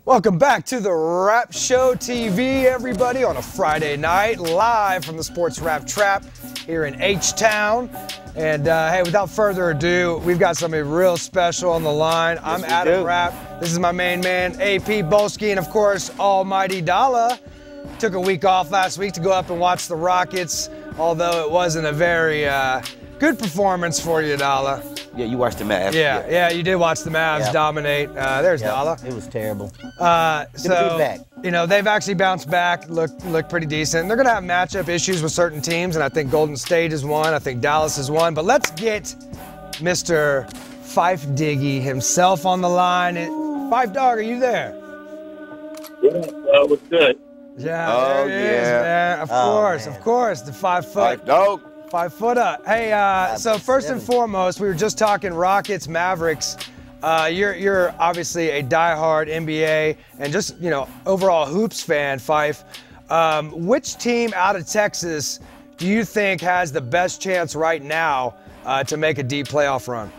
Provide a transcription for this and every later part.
Welcome back to the Rapp Show TV, everybody, on a Friday night, live from the Sports Rap Trap here in H-Town. And hey, without further ado, we've got something real special on the line. Yes, I'm Adam Rapp. This is my main man, AP Bolski, and of course, Almighty Dollar. Took a week off last week to go up and watch the Rockets, although it wasn't a very good performance for you, Dollar. Yeah, you watched the Mavs. Yeah, you did watch the Mavs dominate. There's Dollar. It was terrible. So, you know, they've actually bounced back, look pretty decent. They're going to have matchup issues with certain teams, and I think Golden State is one. I think Dallas is one. But let's get Mr. Phife Dawg himself on the line. Phife Dawg, are you there? Yeah, what's good? Yeah, there he is, man. Of course, the 5 foot. Phife Dawg. 5 footer. Hey, so first and foremost, we were just talking Rockets, Mavericks. You're obviously a diehard NBA and just, you know, overall hoops fan, Phife. Which team out of Texas do you think has the best chance right now to make a deep playoff run?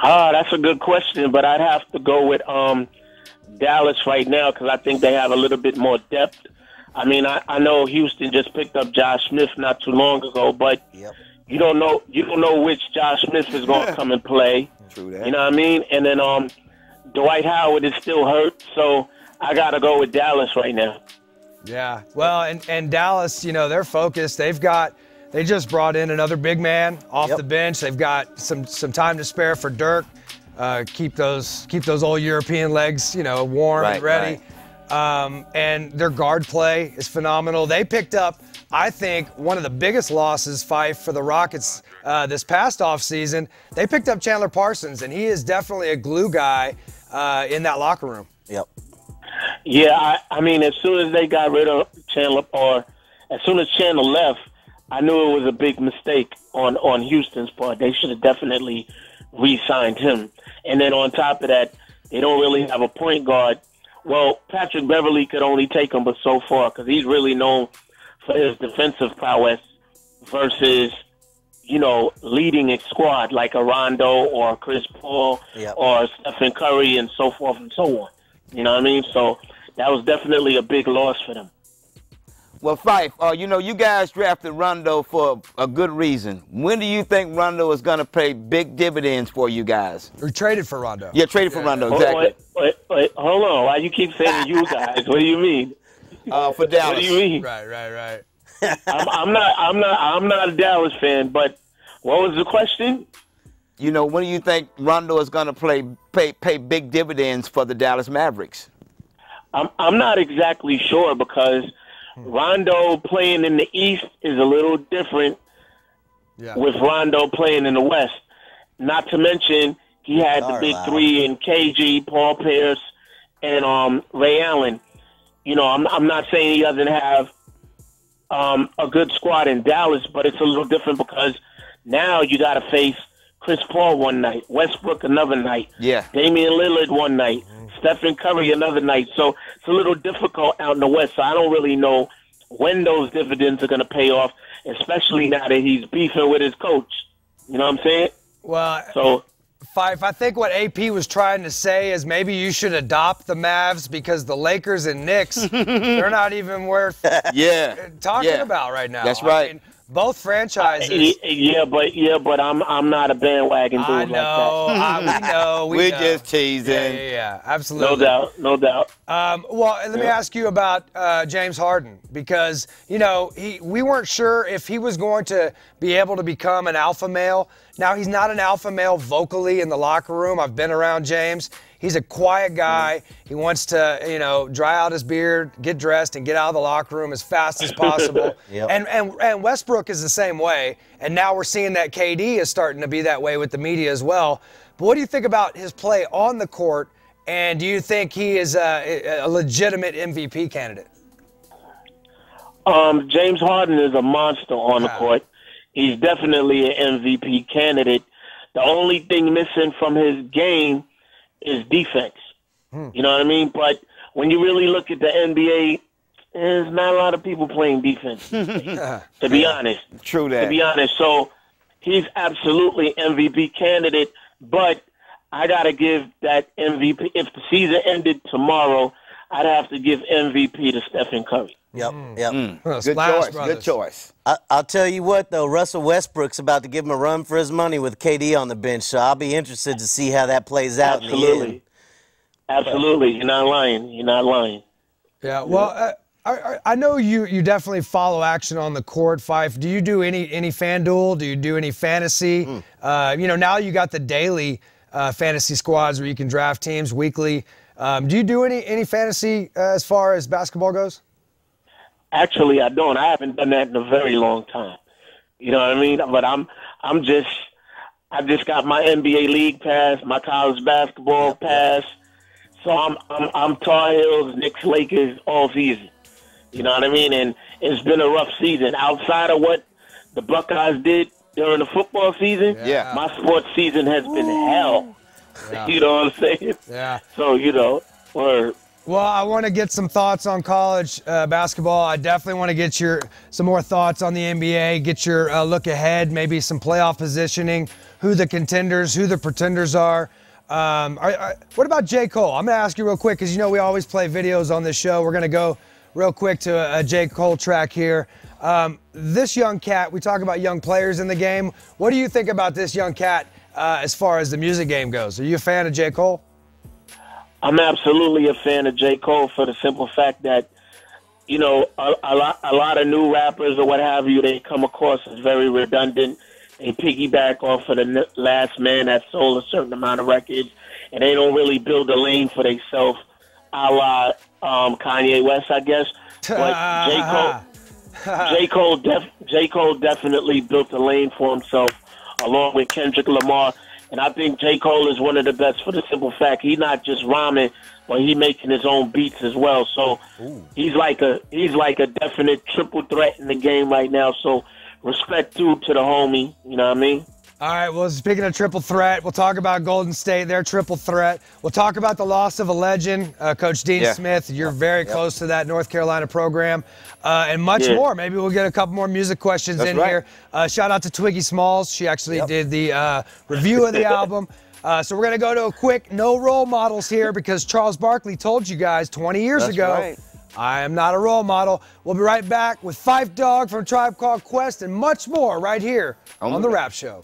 That's a good question, but I'd have to go with Dallas right now because I think they have a little bit more depth. I mean, I know Houston just picked up Josh Smith not too long ago, but you don't know which Josh Smith is going to come and play. True that. You know what I mean? And then Dwight Howard is still hurt, so I got to go with Dallas right now. Yeah, well, and Dallas, you know, they're focused. They just brought in another big man off the bench. They've got some time to spare for Dirk. Keep those old European legs, you know, warm and ready. Right. And their guard play is phenomenal. They picked up, I think, one of the biggest losses, Phife, for the Rockets this past offseason. They picked up Chandler Parsons, and he is definitely a glue guy in that locker room. Yep. Yeah, I mean, as soon as they got rid of Chandler, or as soon as Chandler left, I knew it was a big mistake on Houston's part. They should have definitely re-signed him. And then on top of that, they don't really have a point guard. Well, Patrick Beverly could only take him but so far because he's really known for his defensive prowess versus, you know, leading a squad like a Rondo or Chris Paul or Stephen Curry and so forth and so on. You know what I mean? So that was definitely a big loss for them. Well, Phife, you know, you guys drafted Rondo for a good reason. When do you think Rondo is going to pay big dividends for you guys? We traded for Rondo. Yeah, traded for Rondo, exactly. Wait, hold on. Why you keep saying you guys? What do you mean? For Dallas. What do you mean? Right. I'm not a Dallas fan, but what was the question? You know, when do you think Rondo is going to pay big dividends for the Dallas Mavericks? I'm not exactly sure because Rondo playing in the East is a little different with Rondo playing in the West. Not to mention he had the big three in KG, Paul Pierce, and Ray Allen. You know, I'm not saying he doesn't have a good squad in Dallas, but it's a little different because now you got to face Chris Paul one night, Westbrook another night, Damian Lillard one night, Stephen Curry another night. So it's a little difficult out in the West. So I don't really know when those dividends are going to pay off, especially now that he's beefing with his coach. You know what I'm saying? Well, so Phife, I think what AP was trying to say is maybe you should adopt the Mavs because the Lakers and Knicks, they're not even worth talking about right now. That's right. I mean, both franchises. But I'm not a bandwagon dude like that. We know. We're just teasing. Yeah, absolutely. No doubt. Well, let me ask you about James Harden because, you know, we weren't sure if he was going to be able to become an alpha male. Now, he's not an alpha male vocally in the locker room. I've been around James. He's a quiet guy. He wants to, you know, dry out his beard, get dressed, and get out of the locker room as fast as possible. And Westbrook is the same way. And now we're seeing that KD is starting to be that way with the media as well. But what do you think about his play on the court? And do you think he is a legitimate MVP candidate? James Harden is a monster on the court. He's definitely an MVP candidate. The only thing missing from his game is defense. You know what I mean? But when you really look at the NBA, there's not a lot of people playing defense, to be honest. True that. To be honest. So he's absolutely MVP candidate, but I got to give that MVP. If the season ended tomorrow, I'd have to give MVP to Stephen Curry. Yep. Good choice. Good choice. I'll tell you what, though, Russell Westbrook's about to give him a run for his money with KD on the bench, so I'll be interested to see how that plays out in the end. Absolutely. You're not lying. You're not lying. Yeah, well, I know you definitely follow action on the court, Phife. Do you do any FanDuel? Do you do any fantasy? Now you got the daily fantasy squads where you can draft teams weekly. Do you do any fantasy as far as basketball goes? Actually, I don't. I haven't done that in a very long time. You know what I mean? But I just got my NBA League pass, my college basketball pass. So I'm Tar Heels, Knicks, Lakers all season. You know what I mean? And it's been a rough season. Outside of what the Buckeyes did during the football season, my sports season has been hell. Yeah. You know what I'm saying? Yeah. So, Well, I want to get some thoughts on college basketball. I definitely want to get some more thoughts on the NBA, get your look ahead, maybe some playoff positioning, who the contenders, who the pretenders are. What about J. Cole? I'm going to ask you real quick because, we always play videos on this show. We're going to go real quick to a J. Cole track here. This young cat, we talk about young players in the game. What do you think about this young cat as far as the music game goes? Are you a fan of J. Cole? I'm absolutely a fan of J. Cole for the simple fact that, a lot of new rappers or what have you, they come across as very redundant. They piggyback off of the last man that sold a certain amount of records, and they don't really build a lane for themselves, a la Kanye West, I guess. But J. Cole definitely built a lane for himself, along with Kendrick Lamar. And I think J. Cole is one of the best for the simple fact he's not just rhyming, but he's making his own beats as well. So he's like a definite triple threat in the game right now. So respect due to the homie, you know what I mean? All right, well, speaking of triple threat, we'll talk about Golden State, their triple threat. We'll talk about the loss of a legend, Coach Dean Smith. You're very close to that North Carolina program, and much more. Maybe we'll get a couple more music questions here. Shout out to Twiggy Smalls. She actually did the review of the album. So we're going to go to a quick no role models here because Charles Barkley told you guys 20 years ago, I am not a role model. We'll be right back with Phife Dawg from Tribe Called Quest and much more right here on The Rapp Show.